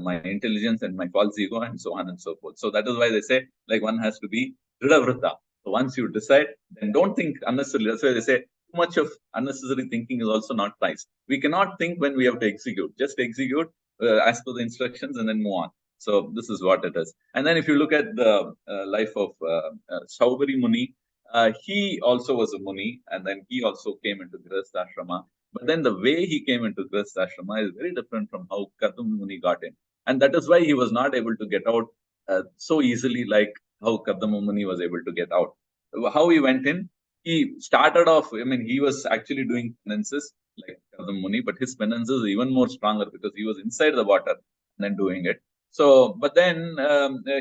my intelligence and my false ego, and so on and so forth. So that is why they say, like, one has to be dridavritta. So once you decide, then don't think unnecessarily. That's why they say too much of unnecessary thinking is also not nice. We cannot think when we have to execute. Just execute as per the instructions and then move on. So this is what it is. And then if you look at the life of Saubari Muni, he also was a Muni, and then he also came into Grihastha Ashrama. But then the way he came into Grihastha Ashrama is very different from how Kadam Muni got in. And that is why he was not able to get out so easily like how Kadam Muni was able to get out. How he went in, he started off, he was actually doing penances like Kadam Muni, but his penances are even more stronger because he was inside the water and then doing it. So, but then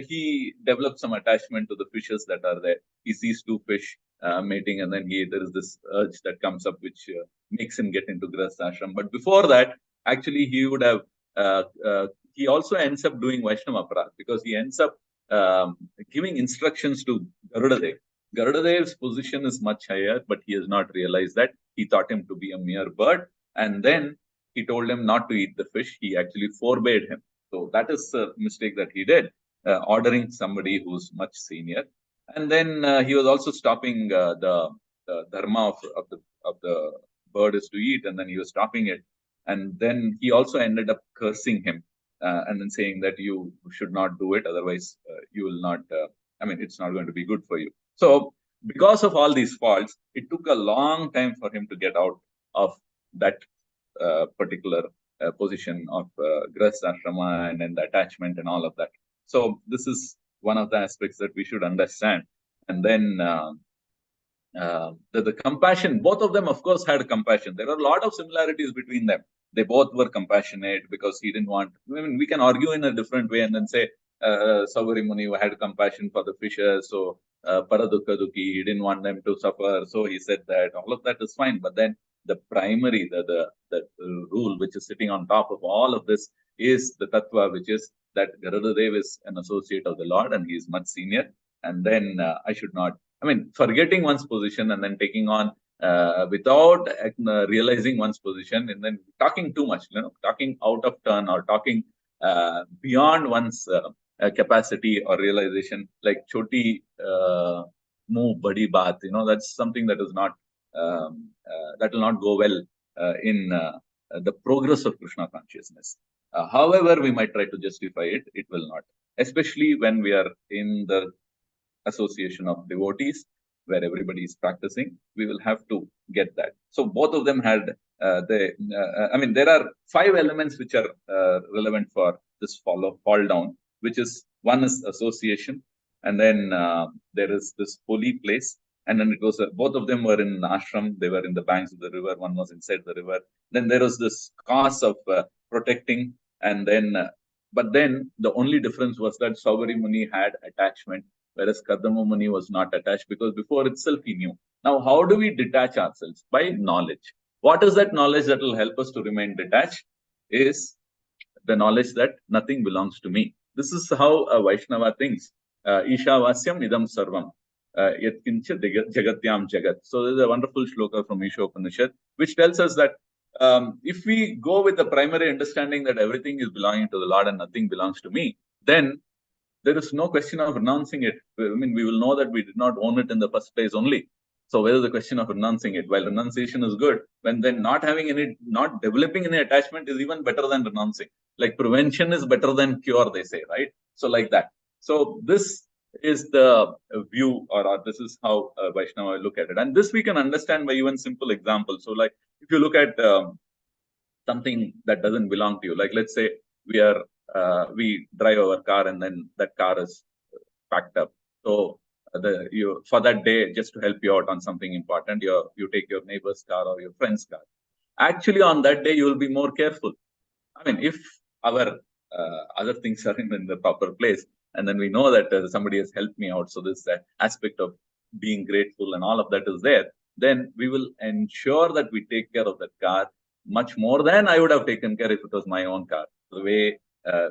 he developed some attachment to the fishes that are there. He sees two fish mating, and then there is this urge that comes up which makes him get into Grihastha Ashram. But before that, actually, he would have, he also ends up doing Vaishnava Aparadh because he ends up giving instructions to Garudadev. Garudadev's position is much higher, but he has not realized that. He thought him to be a mere bird, and then he told him not to eat the fish. He actually forbade him. So that is a mistake that he did, ordering somebody who's much senior. And then he was also stopping the dharma of the bird is to eat, and then he was stopping it. And then he also ended up cursing him and then saying that you should not do it, otherwise you will not. It's not going to be good for you. So because of all these faults, it took a long time for him to get out of that particular position of Grihastha Ashrama and then the attachment and all of that. So this is one of the aspects that we should understand. And then the compassion, both of them, of course, had compassion. There are a lot of similarities between them. They both were compassionate because he didn't want, we can argue in a different way and then say, Saubari Muni had compassion for the fishes, so Paradukha Dukhi, he didn't want them to suffer, so he said that. All of that is fine, but then the primary, the rule which is sitting on top of all of this is the tattva, which is that Garudadev is an associate of the Lord and he is much senior. And then I should not, forgetting one's position and then taking on without realizing one's position, and then talking too much, talking out of turn or talking beyond one's capacity or realization, like choti mu badi baat, that's something that is not that will not go well in the progress of Krishna consciousness. However, we might try to justify it, it will not, especially when we are in the association of devotees where everybody is practicing. We will have to get that. So both of them had there are 5 elements which are relevant for this fall down, which is, one is association, and then there is this holy place, and then it was both of them were in ashram. They were in the banks of the river. One was inside the river. Then there was this cause of protecting, and then but then the only difference was that Saubari Muni had attachment, whereas Kadama Muni was not attached, because before itself he knew. Now, how do we detach ourselves? By knowledge. What is that knowledge that will help us to remain detached? Is the knowledge that nothing belongs to me. This is how a Vaishnava thinks. Isha Vasyam Idam Sarvam. Yatkincha Jagatyam Jagat. So there's a wonderful shloka from Isha Upanishad, which tells us that if we go with the primary understanding that everything is belonging to the Lord and nothing belongs to me, then there is no question of renouncing it. We will know that we did not own it in the first place only. So where is the question of renouncing it? While renunciation is good, when then not developing any attachment is even better than renouncing. Like prevention is better than cure, they say, right? So like that. So this is the view, or this is how Vaishnava look at it. And this we can understand by even simple examples. So like if you look at something that doesn't belong to you, like let's say we drive our car and then that car is packed up. So for that day, just to help you out on something important, you take your neighbor's car or your friend's car. Actually, on that day, you will be more careful. I mean, if our other things are in the proper place, and then we know that somebody has helped me out, so this aspect of being grateful and all of that is there, then we will ensure that we take care of that car much more than I would have taken care if it was my own car. The way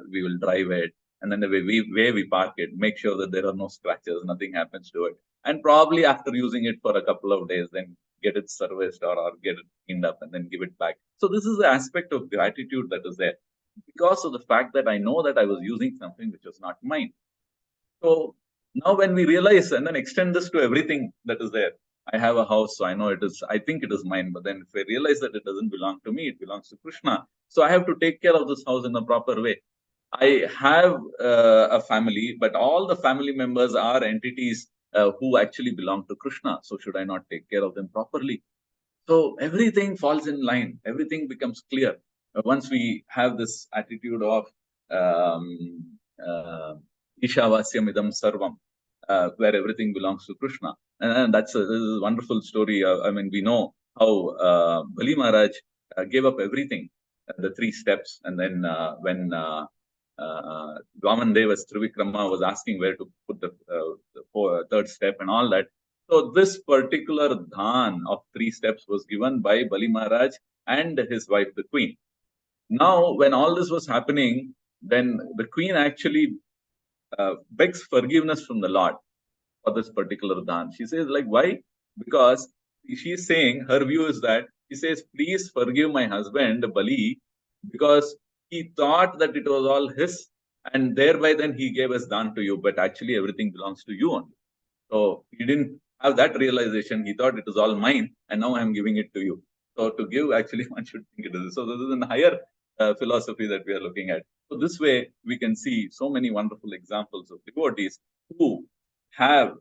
we will drive it, and then the way we park it, make sure that there are no scratches, nothing happens to it. And probably after using it for a couple of days, then get it serviced or get it cleaned up and then give it back. So this is the aspect of gratitude that is there because of the fact that I know that I was using something which was not mine. So now when we realize and then extend this to everything that is there, I have a house, so I know I think it is mine, but then if I realize that it doesn't belong to me, it belongs to Krishna. So I have to take care of this house in a proper way. I have a family, but all the family members are entities who actually belong to Krishna. So should I not take care of them properly? So everything falls in line. Everything becomes clear once we have this attitude of Ishavasyam idam sarvam, where everything belongs to Krishna. And this is a wonderful story. I mean, we know how Bali Maharaj gave up everything, the 3 steps, and then when Vamandevas Trivikrama was asking where to put the 3rd step and all that. So this particular dhan of 3 steps was given by Bali Maharaj and his wife, the queen. Now, when all this was happening, then the queen actually begs forgiveness from the Lord for this particular dhan. She says, like, why? Because she's saying, her view is that, she says, please forgive my husband, Bali, because he thought that it was all his, and thereby then he gave us dhan to you, but actually everything belongs to you only. So he didn't have that realization. He thought it was all mine, and now I'm giving it to you. So to give, actually, one should think it is. So this is a higher philosophy that we are looking at. So this way, we can see so many wonderful examples of devotees who have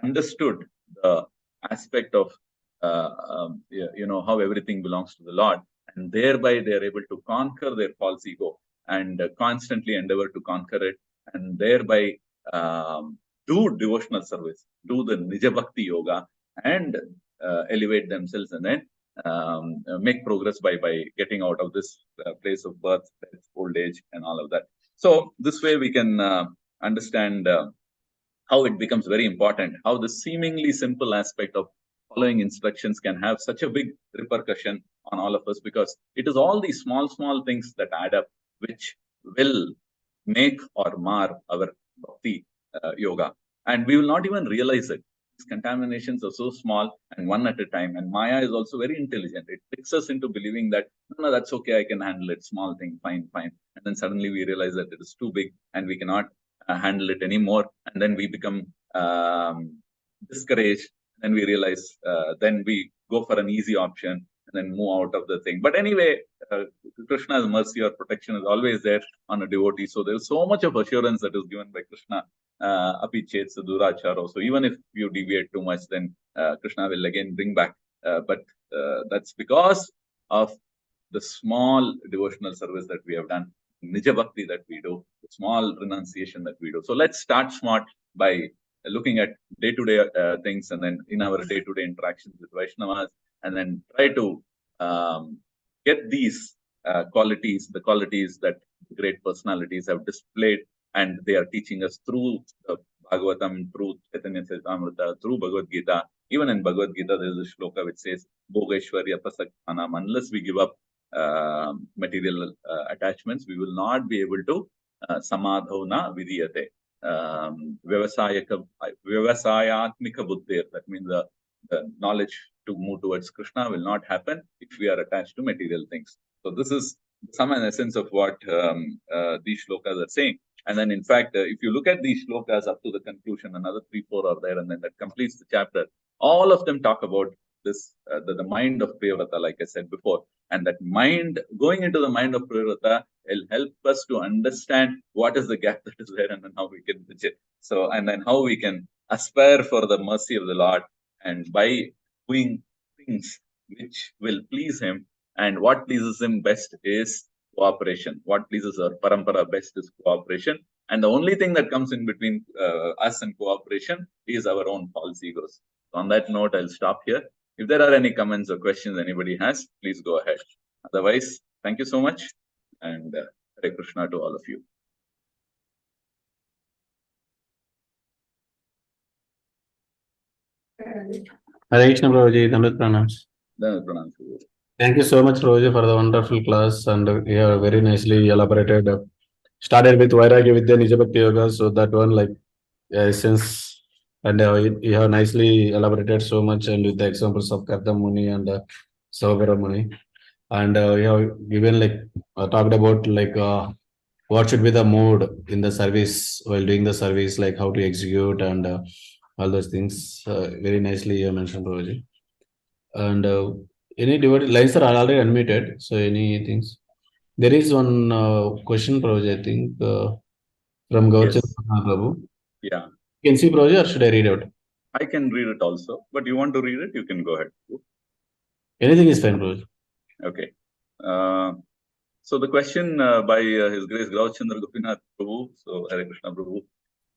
understood the aspect of how everything belongs to the Lord, and thereby they are able to conquer their false ego and constantly endeavor to conquer it, and thereby do devotional service, do the Nija Bhakti yoga, and elevate themselves, and then make progress by getting out of this place of birth, death, old age, and all of that. So this way we can understand how it becomes very important, how the seemingly simple aspect of following instructions can have such a big repercussion on all of us, because it is all these small things that add up, which will make or mar our bhakti yoga. And we will not even realize it. These contaminations are so small and one at a time. And Maya is also very intelligent. It tricks us into believing that, no, that's okay, I can handle it, small thing, fine. And then suddenly we realize that it is too big and we cannot handle it anymore. And then we become discouraged. Then we realize, then we go for an easy option and then move out of the thing. But anyway, Krishna's mercy or protection is always there on a devotee. So there's so much of assurance that is given by Krishna. Api chet saduracharo. So even if you deviate too much, then Krishna will again bring back. But that's because of the small devotional service that we have done, Nija Bhakti that we do, the small renunciation that we do. So let's start smart by looking at day-to-day things, and then in our day-to-day interactions with Vaishnavas, and then try to get these qualities, the qualities that great personalities have displayed, and they are teaching us through the Bhagavatam, through Chaitanya Charitamrita, through Bhagavad Gita. Even in Bhagavad Gita, there is a shloka which says, Bhogeshwarya Prasannatma. Unless we give up material attachments, we will not be able to samadhavna vidiyate. Vyavasayatmika buddhir. That means the knowledge to move towards Krishna will not happen if we are attached to material things. So this is some essence of what these shlokas are saying. And then, in fact, if you look at these shlokas up to the conclusion, another 3-4 are there, and then that completes the chapter. All of them talk about this, the mind of Priyavrata, like I said before. And that mind, going into the mind of Priyavrata, will help us to understand what is the gap that is there, and then how we can bridge it. So, and then how we can aspire for the mercy of the Lord, and by doing things which will please Him. And what pleases Him best is cooperation. What pleases our parampara best is cooperation. And the only thing that comes in between us and cooperation is our own false egos. So on that note, I'll stop here. If there are any comments or questions anybody has, please go ahead. Otherwise, thank you so much, and Hare Krishna to all of you. Hare Krishna, Prabhuji. Dandavat pranams. Thank you so much, Prabhuji, for the wonderful class, and you have very nicely elaborated. Started with Vairagya Vidya Nija Bhakti Yoga, so that one like essence, and you have nicely elaborated so much, and with the examples of Karta Muni and Savagara Muni, and you have given like talked about like what should be the mode in the service while doing the service, like how to execute and all those things. Very nicely you mentioned, Prabhuji. And any devoted lines are already unmuted, so any things. There is one question, Prabhuji, I think, from Gaurchandra Prabhu. Yeah. You can see, Prabhuji, or should I read out? I can read it also, but you want to read it, you can go ahead. Anything is fine, Prabhuji. Okay. So the question by His Grace Gaurchandra Gopinath Prabhu, so Hare Krishna Prabhu.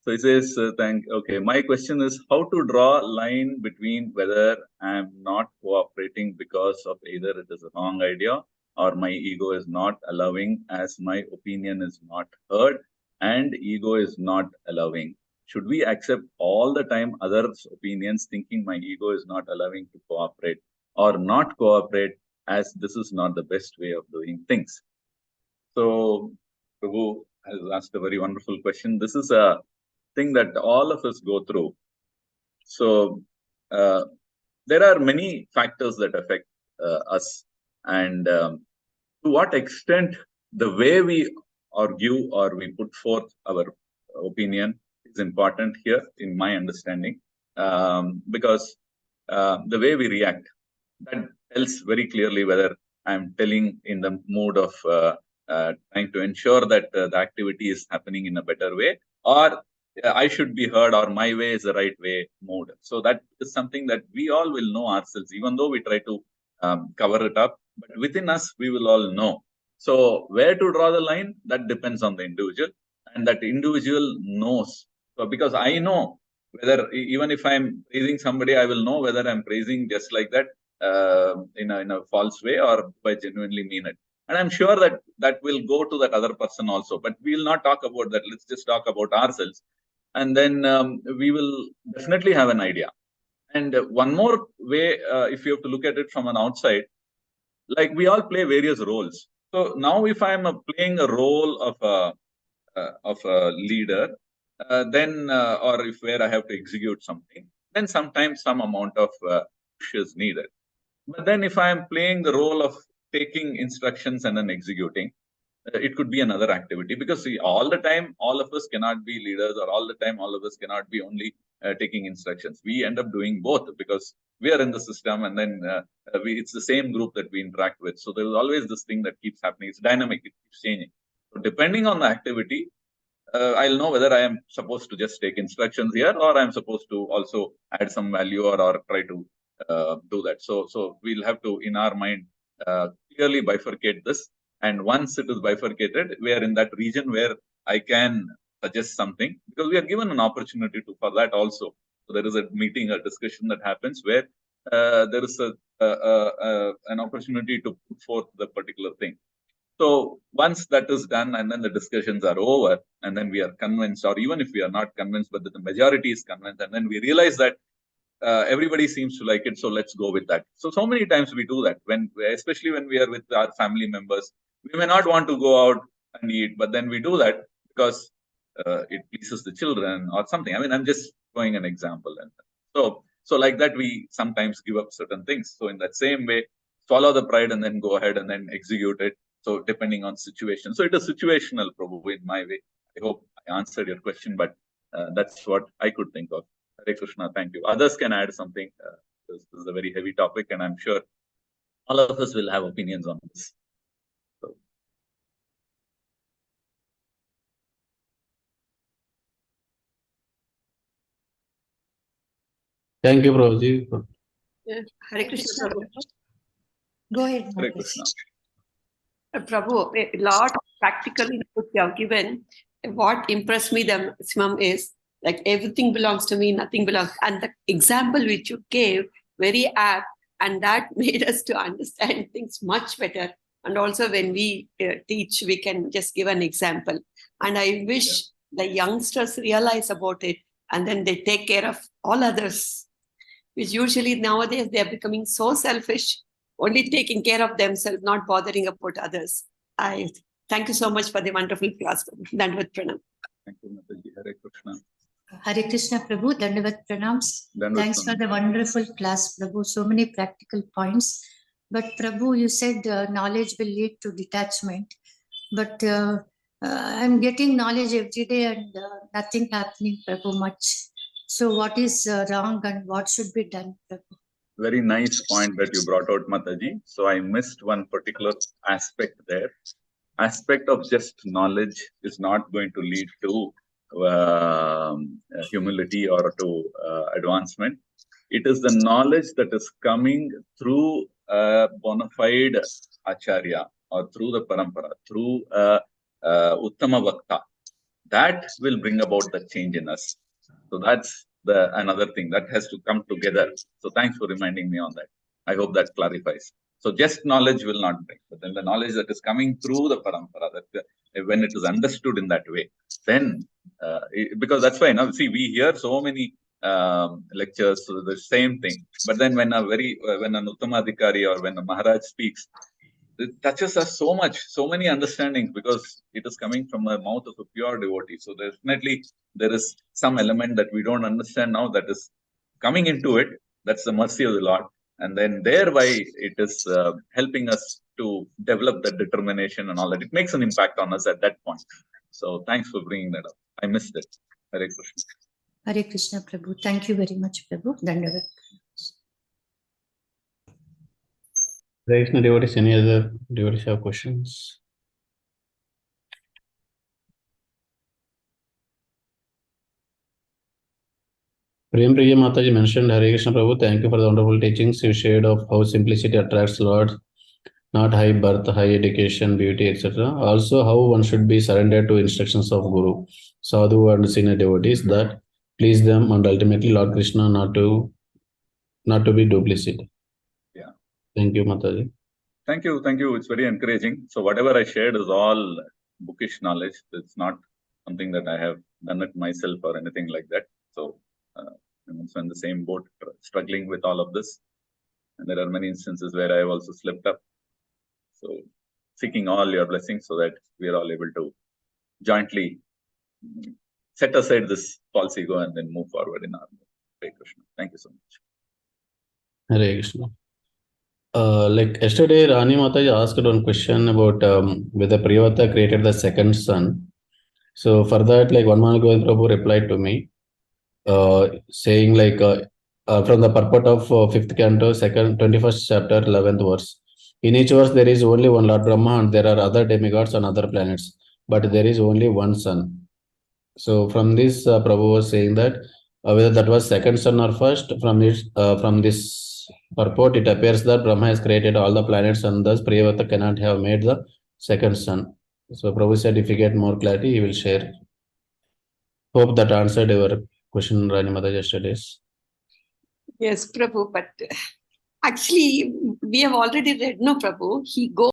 So he says, okay, my question is how to draw a line between whether I am not cooperating because of either it is a wrong idea or my ego is not allowing as my opinion is not heard and ego is not allowing. Should we accept all the time others' opinions thinking my ego is not allowing to cooperate or not cooperate as this is not the best way of doing things? So Prabhu has asked a very wonderful question. This is a thing that all of us go through. So there are many factors that affect us, and to what extent the way we argue or we put forth our opinion is important here, in my understanding, because the way we react, that tells very clearly whether I'm telling in the mood of trying to ensure that the activity is happening in a better way, or I should be heard, or my way is the right way mood. So that is something that we all will know ourselves, even though we try to cover it up, but within us, we will all know. So where to draw the line, that depends on the individual, and that individual knows. So because I know whether, even if I'm praising somebody, I will know whether I'm praising just like that in a false way or if I genuinely mean it. And I'm sure that that will go to that other person also. But we will not talk about that. Let's just talk about ourselves. And then we will definitely have an idea. And one more way, if you have to look at it from an outside, like we all play various roles. So now if I'm playing a role of a leader, then or if where I have to execute something, then sometimes some amount of push is needed. But then if I am playing the role of taking instructions and then executing, it could be another activity, because see, all the time all of us cannot be leaders, or all the time all of us cannot be only taking instructions. We end up doing both because we are in the system, and then it's the same group that we interact with. So there is always this thing that keeps happening. It's dynamic, it keeps changing. So depending on the activity, I'll know whether I am supposed to just take instructions here, or I'm supposed to also add some value, or try to do that. So we'll have to, in our mind, clearly bifurcate this. And once it is bifurcated, we are in that region where I can suggest something, because we are given an opportunity for that also. So there is a meeting, a discussion that happens where there is an opportunity to put forth the particular thing. So once that is done, and then the discussions are over, and then we are convinced, or even if we are not convinced, but the majority is convinced, and then we realize that everybody seems to like it, so let's go with that. So many times we do that, especially when we are with our family members. We may not want to go out and eat, but then we do that because it pleases the children or something. I mean, I'm just showing an example. And so like that, we sometimes give up certain things. So in that same way, swallow the pride and then go ahead and then execute it. So depending on situation. So it is situational, probably, in my way. I hope I answered your question, but that's what I could think of. Hare Krishna, thank you. Others can add something. This is a very heavy topic, and I'm sure all of us will have opinions on this. So. Thank you, Prabhuji. Yeah. Hare Krishna, Prabhu. Go ahead. Hare Krishna. Prabhu, a lot of practical inputs you have given. what impressed me the maximum is like everything belongs to me, nothing belongs. And the example which you gave, very apt, and that made us to understand things much better. And also when we teach, we can just give an example. And I wish the youngsters realize about it, and then they take care of all others, which usually nowadays they are becoming so selfish, only taking care of themselves, not bothering about others. I thank you so much for the wonderful class. Dandavat Pranam. Thank you, Mataji. Hare Krishna. Hare Krishna, Prabhu. Dandavat Pranams. Dandavat Thanks for Pranam. the wonderful class, Prabhu. So many practical points. But Prabhu, you said knowledge will lead to detachment. But I'm getting knowledge every day and nothing happening, Prabhu, much. So what is wrong and what should be done, Prabhu? Very nice point that you brought out, Mataji. So I missed one particular aspect there. Aspect of just knowledge is not going to lead to humility or to advancement. It is the knowledge that is coming through a bona fide acharya or through the parampara, through Uttama Bhakta. That will bring about the change in us. So that's another thing that has to come together. So thanks for reminding me on that. I hope that clarifies. So just knowledge will not bring, but then the knowledge that is coming through the parampara, that when it is understood in that way, then because that's why now see we hear so many lectures, so the same thing. But then when an Uttamadhikari or when a Maharaj speaks, it touches us so much, so many understandings, because it is coming from the mouth of a pure devotee. So definitely there is some element that we don't understand now that is coming into it. That's the mercy of the Lord. And then thereby it is helping us to develop that determination and all that. It makes an impact on us at that point. So thanks for bringing that up. I missed it. Hare Krishna. Hare Krishna, Prabhu. Thank you very much, Prabhu. Dandavat. Hare Krishna devotees, any other devotees have questions? Prem Priya Mataji mentioned, Hare Krishna Prabhu, thank you for the wonderful teachings you shared of how simplicity attracts Lord, not high birth, high education, beauty, etc. Also, how one should be surrendered to instructions of Guru, Sadhu and senior devotees that please them, and ultimately Lord Krishna not to be duplicit. Yeah. Thank you, Mataji. Thank you. Thank you. It's very encouraging. So whatever I shared is all bookish knowledge. It's not something that I have done it myself or anything like that. So I'm also in the same boat, struggling with all of this. And there are many instances where I have also slipped up. So seeking all your blessings so that we are all able to jointly set aside this false ego and then move forward in our Hare Krishna. Thank you so much. Hare Krishna. Like yesterday, Rani Mataji asked one question about whether Priyavata created the second son. So for that, like Vanmana Govind Prabhu replied to me, saying like from the purport of 5th canto, 21st chapter, 11th verse. In each verse, there is only one Lord Brahma and there are other demigods on other planets, but there is only one son. So from this, Prabhu was saying that whether that was second son or first, from this purport, it appears that Brahma has created all the planets and thus Priyavata cannot have made the second son. So Prabhu said if you get more clarity, he will share. Hope that answered your question, Rani Mataji, yesterday's. Yes, Prabhu, but actually we have already read, no, Prabhu. He goes